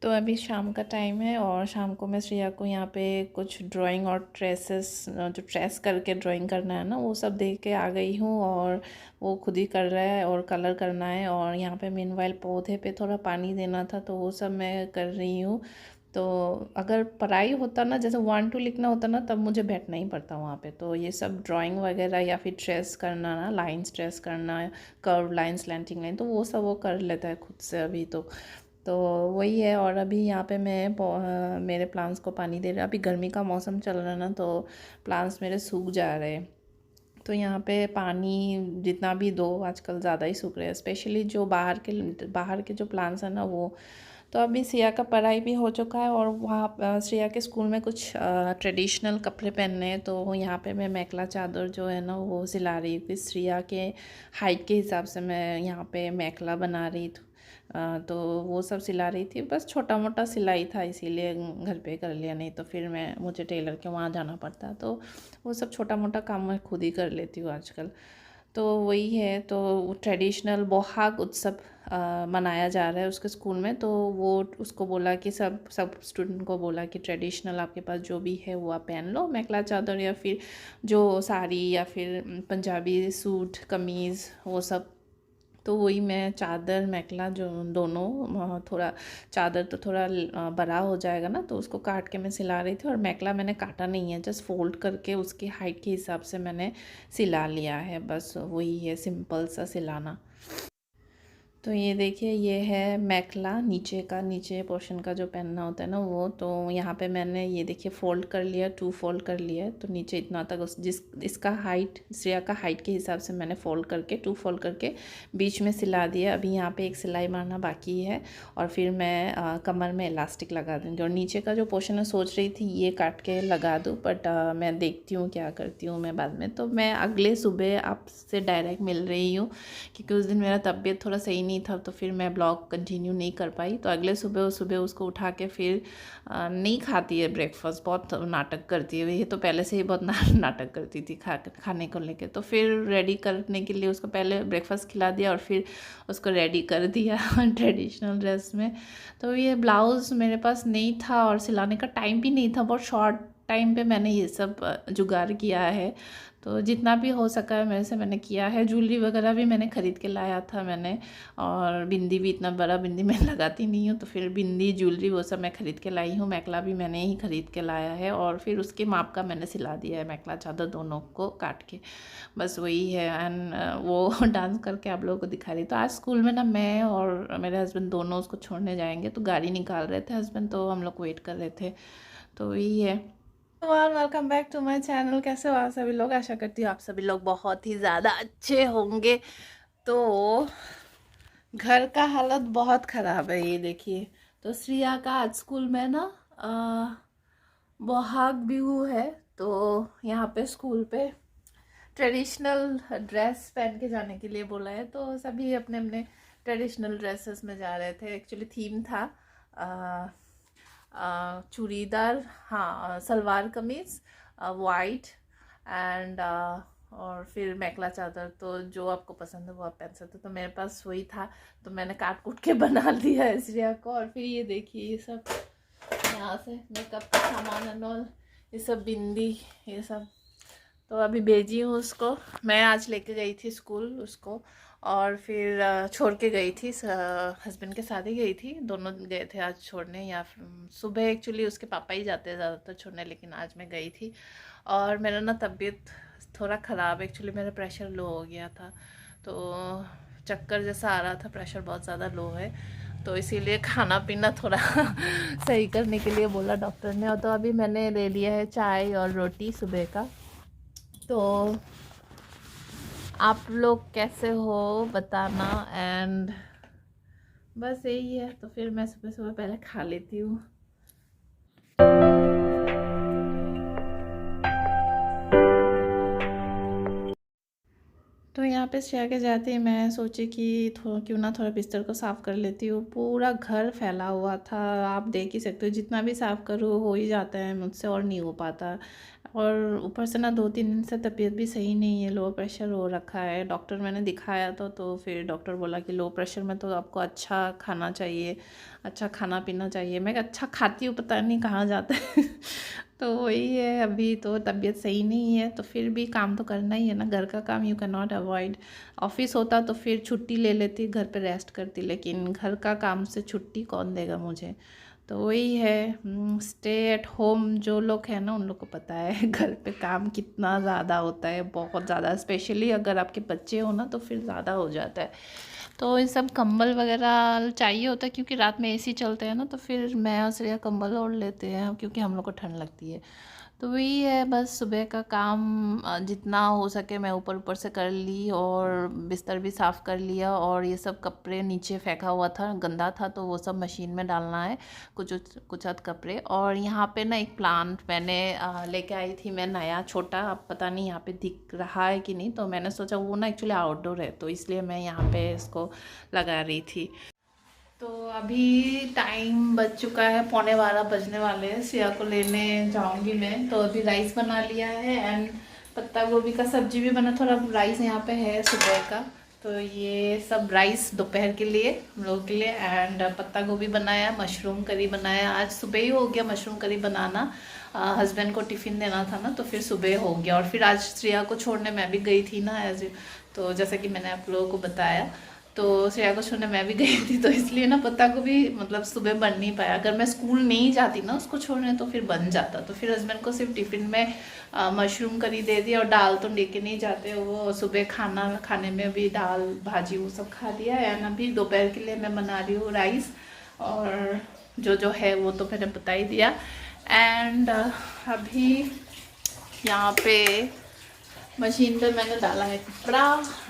तो अभी शाम का टाइम है और शाम को मैं श्रेया को यहाँ पे कुछ ड्राइंग और ट्रेसेस जो ट्रेस करके ड्राइंग करना है ना वो सब दे के आ गई हूँ। और वो खुद ही कर रहा है और कलर करना है। और यहाँ पे मीनवाइल पौधे पे थोड़ा पानी देना था तो वो सब मैं कर रही हूँ। तो अगर पढ़ाई होता ना, जैसे 1 2 लिखना होता ना, तब मुझे बैठना ही पड़ता वहाँ पे। तो ये सब ड्राइंग वगैरह या फिर ट्रेस करना ना, लाइंस ट्रेस करना, कर्व लाइन, स्लैंटिंग लाइन, तो वो सब वो कर लेता है खुद से अभी। तो वही है। और अभी यहाँ पे मैं मेरे प्लांट्स को पानी दे रहा। अभी गर्मी का मौसम चल रहा है ना, तो प्लांट्स मेरे सूख जा रहे हैं। तो यहाँ पे पानी जितना भी दो, आजकल ज़्यादा ही सूख रहे हैं, स्पेशली जो बाहर के जो प्लांट्स हैं ना वो। तो अभी श्रेया का पढ़ाई भी हो चुका है और वहाँ श्रेया के स्कूल में कुछ ट्रेडिशनल कपड़े पहनने हैं। तो यहाँ पे मैं मेखला चादर जो है ना वो सिला रही हूँ। श्रेया के हाइट के हिसाब से मैं यहाँ पे मेखला बना रही थी। तो वो सब सिला रही थी, बस छोटा मोटा सिलाई था इसीलिए घर पे कर लिया, नहीं तो फिर मुझे टेलर के वहाँ जाना पड़ता। तो वो सब छोटा मोटा काम मैं खुद ही कर लेती हूँ आजकल। तो वही है। तो ट्रेडिशनल बोहाग उत्सव मनाया जा रहा है उसके स्कूल में। तो वो उसको बोला कि सब स्टूडेंट को बोला कि ट्रेडिशनल आपके पास जो भी है वो आप पहन लो, मेखला चादर या फिर जो साड़ी या फिर पंजाबी सूट कमीज़ वो सब। तो वही मैं चादर मेखला जो दोनों, थोड़ा चादर तो थोड़ा बड़ा हो जाएगा ना, तो उसको काट के मैं सिला रही थी। और मेखला मैंने काटा नहीं है, जस्ट फोल्ड करके उसकी हाइट के हिसाब से मैंने सिला लिया है, बस वही है सिंपल सा सिलाना। तो ये देखिए, ये है मेखला, नीचे पोर्शन का जो पहनना होता है ना वो। तो यहाँ पे मैंने ये देखिए फोल्ड कर लिया, 2 फोल्ड कर लिया है। तो नीचे इतना तक इसका हाइट, श्रेया का हाइट के हिसाब से मैंने फोल्ड करके 2 फोल्ड करके बीच में सिला दिया। अभी यहाँ पे एक सिलाई मारना बाकी है और फिर मैं कमर में इलास्टिक लगा दूँगी। और नीचे का जो पोर्शन है सोच रही थी ये काट के लगा दूँ, बट मैं देखती हूँ क्या करती हूँ मैं बाद में। तो मैं अगले सुबह आपसे डायरेक्ट मिल रही हूँ, क्योंकि उस दिन मेरा तबीयत थोड़ा सही नहीं था, तो फिर मैं ब्लॉग कंटिन्यू नहीं कर पाई। तो अगले सुबह उसको उठा के फिर नहीं खाती है ब्रेकफास्ट, बहुत नाटक करती है। ये तो पहले से ही बहुत नाटक करती थी खाने को लेके। तो फिर रेडी करने के लिए उसको पहले ब्रेकफास्ट खिला दिया और फिर उसको रेडी कर दिया ट्रेडिशनल ड्रेस में। तो ये ब्लाउज़ मेरे पास नहीं था और सिलाने का टाइम भी नहीं था, बहुत शॉर्ट टाइम पे मैंने ये सब जुगाड़ किया है। तो जितना भी हो सका है मेरे से मैंने किया है। ज्वेलरी वगैरह भी मैंने ख़रीद के लाया था मैंने, और बिंदी भी, इतना बड़ा बिंदी मैं लगाती नहीं हूँ, तो फिर बिंदी ज्वेलरी वो सब मैं ख़रीद के लाई हूँ। मेखला भी मैंने ही ख़रीद के लाया है और फिर उसके माप का मैंने सिला दिया है मेखला चादर दोनों को काट के, बस वही है। एंड वो डांस करके आप लोगों को दिखा रही। तो आज स्कूल में ना मैं और मेरे हस्बैंड दोनों उसको छोड़ने जाएंगे, तो गाड़ी निकाल रहे थे हस्बैंड, तो हम लोग वेट कर रहे थे। तो वही है। Welcome back to my channel. कैसे हो आप सभी लोग? आशा करती हूँ आप सभी लोग बहुत ही ज़्यादा अच्छे होंगे। तो घर का हालत बहुत ख़राब है, ये देखिए। तो श्रिया का आज स्कूल में ना बोहाग बिहू है। तो यहाँ पे स्कूल पे ट्रेडिशनल ड्रेस पहन के जाने के लिए बोला है। तो सभी अपने अपने ट्रेडिशनल ड्रेसेस में जा रहे थे। एक्चुअली थीम था चूड़ीदार, हाँ, सलवार कमीज़ वाइट एंड और फिर मेखला चादर। तो जो आपको पसंद है वो आप पहन सकते हो। तो मेरे पास वही था, तो मैंने काट कूट के बना लिया है श्रेया को। और फिर ये देखिए, ये सब यहाँ से मेकअप का सामान एंड ऑल, ये सब बिंदी, ये सब। तो अभी भेजी हूँ उसको। मैं आज लेके गई थी स्कूल उसको, और फिर छोड़ के गई थी, हस्बैंड के साथ ही गई थी। दोनों गए थे आज छोड़ने, या सुबह एक्चुअली उसके पापा ही जाते हैं ज़्यादातर छोड़ने, लेकिन आज मैं गई थी। और मेरा ना तबीयत थोड़ा ख़राब, एक्चुअली मेरा प्रेशर लो हो गया था, तो चक्कर जैसा आ रहा था, प्रेशर बहुत ज़्यादा लो है, तो इसीलिए खाना पीना थोड़ा सही करने के लिए बोला डॉक्टर ने। और तो अभी मैंने ले लिया है चाय और रोटी सुबह का। तो आप लोग कैसे हो बताना। एंड बस यही है। तो फिर मैं सुबह सुबह पहले खा लेती हूँ। तो यहाँ पे से आके जाते ही मैं सोची कि क्यों ना थोड़ा बिस्तर को साफ़ कर लेती हूँ। पूरा घर फैला हुआ था, आप देख ही सकते हो, जितना भी साफ़ करो हो ही जाता है मुझसे और नहीं हो पाता। और ऊपर से ना 2-3 दिन से तबीयत भी सही नहीं है, लो प्रेशर हो रखा है। डॉक्टर मैंने दिखाया तो फिर डॉक्टर बोला कि लो प्रेशर में तो आपको अच्छा खाना चाहिए, अच्छा खाना पीना चाहिए। मैं अच्छा खाती हूँ, पता नहीं कहाँ जाता है तो वही है, अभी तो तबीयत सही नहीं है तो फिर भी काम तो करना ही है ना, घर का काम you can not avoid. Office होता तो फिर छुट्टी ले लेती, घर पे रेस्ट करती, लेकिन घर का काम से छुट्टी कौन देगा मुझे। तो वही है, स्टे एट होम जो लोग हैं ना, उन लोग को पता है घर पे काम कितना ज़्यादा होता है, बहुत ज़्यादा। स्पेशली अगर आपके बच्चे हो ना तो फिर ज़्यादा हो जाता है। तो ये सब कंबल वगैरह चाहिए होता है, क्योंकि रात में एसी चलते हैं ना, तो फिर मैं और श्रेया कंबल ओढ़ लेते हैं क्योंकि हम लोग को ठंड लगती है। तो वही है, बस सुबह का काम जितना हो सके मैं ऊपर ऊपर से कर ली, और बिस्तर भी साफ़ कर लिया, और ये सब कपड़े नीचे फेंका हुआ था, गंदा था, तो वो सब मशीन में डालना है, कुछ कुछ हद कपड़े। और यहाँ पे ना एक प्लांट मैंने लेके आई थी मैं, नया छोटा, अब पता नहीं यहाँ पे दिख रहा है कि नहीं, तो मैंने सोचा वो ना एक्चुअली आउटडोर है, तो इसलिए मैं यहाँ पे इसको लगा रही थी। तो अभी टाइम बज चुका है, 11:15 बजने वाले हैं, सिया को लेने जाऊंगी मैं। तो अभी राइस बना लिया है, एंड पत्ता गोभी का सब्जी भी बना, थोड़ा राइस यहाँ पे है सुबह का। तो ये सब राइस दोपहर के लिए हम लोगों के लिए, एंड पत्ता गोभी बनाया, मशरूम करी बनाया। आज सुबह ही हो गया मशरूम करी बनाना, हस्बैंड को टिफ़िन देना था ना, तो फिर सुबह हो गया। और फिर आज श्रेया को छोड़ने मैं भी गई थी ना, एज तो जैसा कि मैंने आप लोगों को बताया, तो श्रेया को छोड़ने मैं भी गई थी, तो इसलिए ना पत्ता को भी मतलब सुबह बन नहीं पाया। अगर मैं स्कूल नहीं जाती ना उसको छोड़ने तो फिर बन जाता। तो फिर हस्बैंड को सिर्फ टिफ़िन में मशरूम करी दे दिया, और दाल तो लेके नहीं जाते वो, सुबह खाना खाने में भी दाल भाजी वो सब खा लिया। एंड अभी दोपहर के लिए मैं बना रही हूँ राइस, और जो है वो तो मैंने बता ही दिया। एंड अभी यहाँ पे मशीन पे मैंने डाला है कपड़ा,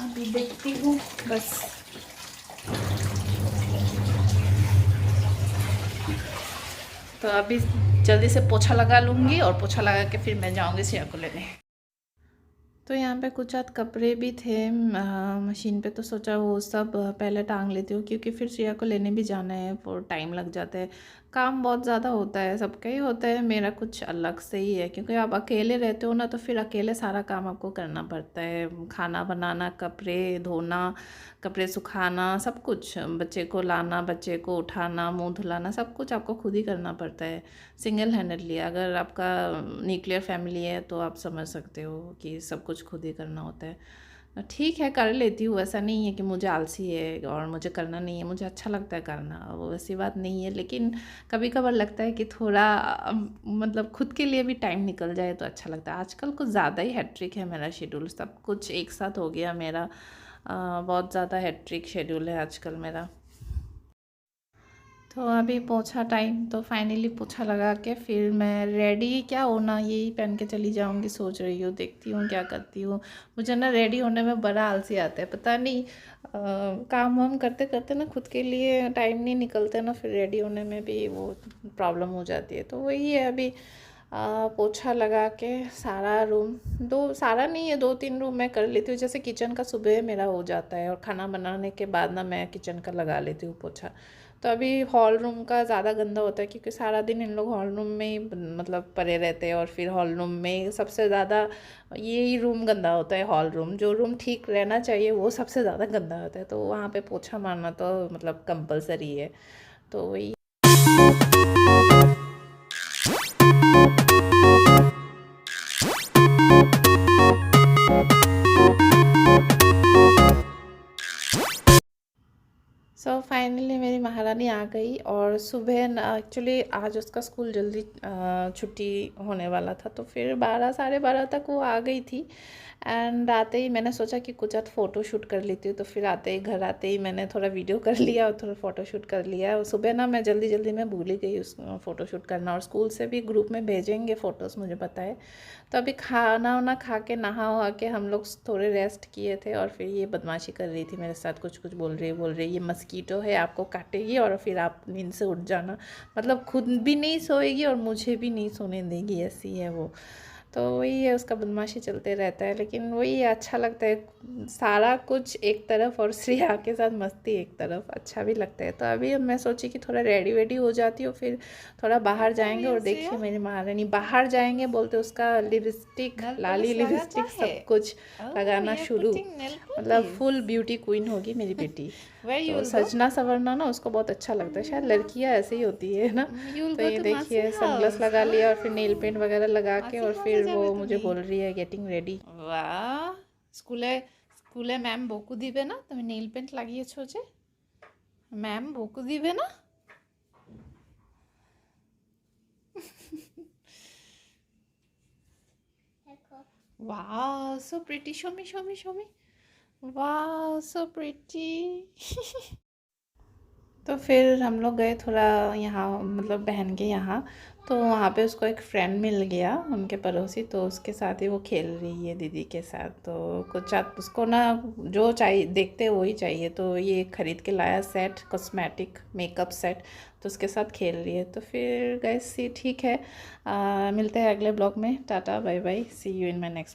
अभी देखती हूँ बस। तो अभी जल्दी से पोछा लगा लूँगी, और पोछा लगा के फिर मैं जाऊँगी सिया को लेने। तो यहाँ पे कुछ आध कपड़े भी थे मशीन पे, तो सोचा वो सब पहले टांग लेती हूँ, क्योंकि फिर श्रेया को लेने भी जाना है, वो टाइम लग जाता है। काम बहुत ज़्यादा होता है, सबका ही होता है, मेरा कुछ अलग से ही है, क्योंकि आप अकेले रहते हो ना, तो फिर अकेले सारा काम आपको करना पड़ता है, खाना बनाना, कपड़े धोना, कपड़े सुखाना, सब कुछ, बच्चे को लाना, बच्चे को उठाना, मुँह धुलाना, सब कुछ आपको खुद ही करना पड़ता है सिंगल हैंडेडली। अगर आपका न्यूक्लियर फैमिली है तो आप समझ सकते हो कि सब कुछ खुद ही करना होता है। ठीक है, कर लेती हूँ, ऐसा नहीं है कि मुझे आलसी है और मुझे करना नहीं है, मुझे अच्छा लगता है करना, वो वैसी बात नहीं है। लेकिन कभी कभार लगता है कि थोड़ा मतलब खुद के लिए भी टाइम निकल जाए तो अच्छा लगता है। आजकल कुछ ज़्यादा ही हैट्रिक है मेरा शेड्यूल, सब कुछ एक साथ हो गया मेरा, बहुत ज़्यादा हैट्रिक शेड्यूल है आजकल मेरा। तो अभी पोछा टाइम, तो फाइनली पोछा लगा के फिर मैं रेडी क्या होना, यही पहन के चली जाऊंगी सोच रही हूँ, देखती हूँ क्या करती हूँ। मुझे ना रेडी होने में बड़ा आलसी आता है, पता नहीं, काम वाम करते करते ना खुद के लिए टाइम नहीं निकलते ना, फिर रेडी होने में भी वो प्रॉब्लम हो जाती है। तो वही है, अभी पोछा लगा के सारा रूम, सारा नहीं है, 2-3 रूम मैं कर लेती हूँ। जैसे किचन का सुबह मेरा हो जाता है, और खाना बनाने के बाद ना मैं किचन का लगा लेती हूँ पोछा। तो अभी हॉल रूम का ज़्यादा गंदा होता है, क्योंकि सारा दिन इन लोग हॉल रूम में ही मतलब पड़े रहते हैं, और फिर हॉल रूम में सबसे ज़्यादा यही रूम गंदा होता है। हॉल रूम, जो रूम ठीक रहना चाहिए वो सबसे ज़्यादा गंदा होता है, तो वहाँ पे पोछा मारना तो मतलब कंपलसरी है। तो वही। सो फाइनली मेरी महारानी आ गई, और सुबह एक्चुअली आज उसका स्कूल जल्दी छुट्टी होने वाला था, तो फिर 12 साढ़े 12 तक वो आ गई थी। एंड आते ही मैंने सोचा कि कुछ आज फ़ोटो शूट कर लेती हूँ, तो फिर आते ही घर आते ही मैंने थोड़ा वीडियो कर लिया और थोड़ा फ़ोटो शूट कर लिया। और सुबह ना मैं जल्दी जल्दी में भूल ही गई उस फ़ोटो शूट करना, और स्कूल से भी ग्रुप में भेजेंगे फ़ोटोज़, मुझे पता है। तो अभी खाना वाना खा के नहा वहा के हम लोग थोड़े रेस्ट किए थे, और फिर ये बदमाशी कर रही थी मेरे साथ, कुछ कुछ बोल रही ये मस्कीटो है, आपको काटेगी और फिर आप नींद से उठ जाना, मतलब खुद भी नहीं सोएगी और मुझे भी नहीं सोने देगी, ऐसी है वो। तो वही है, उसका बदमाशी चलते रहता है, लेकिन वही अच्छा लगता है। सारा कुछ एक तरफ और श्रेया के साथ मस्ती एक तरफ, अच्छा भी लगता है। तो अभी मैं सोची कि थोड़ा रेडी वेडी हो जाती हूँ, फिर थोड़ा बाहर जाएंगे। और देखिए मेरी महारानी बाहर जाएंगे बोलते उसका लिपस्टिक, लाली लिपस्टिक सब कुछ लगाना शुरू, मतलब फुल ब्यूटी क्वीन होगी मेरी बेटी। तो सजना संवरना ना उसको बहुत अच्छा लगता है, शायद लड़कियां ऐसे ही होती है ना। तो ये देखिए सनग्लास लगा लिया और फिर नेल पेंट वगैरह लगा के, और फिर वो मुझे बोल रही है गेटिंग रेडी। वाह, स्कूले स्कूले मैम बोकू दिबे ना, তুমি নেল পেন্ট লাগিয়েছো যে, ম্যাম बोकू दिबे ना। वाह so pretty, show me show me show मी, वाह सो प्रिटी। तो फिर हम लोग गए थोड़ा यहाँ, मतलब बहन के यहाँ। तो वहाँ पे उसको एक फ्रेंड मिल गया, उनके पड़ोसी, तो उसके साथ ही वो खेल रही है दीदी के साथ। तो कुछ उसको ना जो चाहिए देखते वही चाहिए, तो ये खरीद के लाया सेट, कॉस्मेटिक मेकअप सेट, तो उसके साथ खेल रही है। तो फिर गए सी, ठीक है, मिलते हैं अगले ब्लॉग में। Tata bye bye, see you in my next.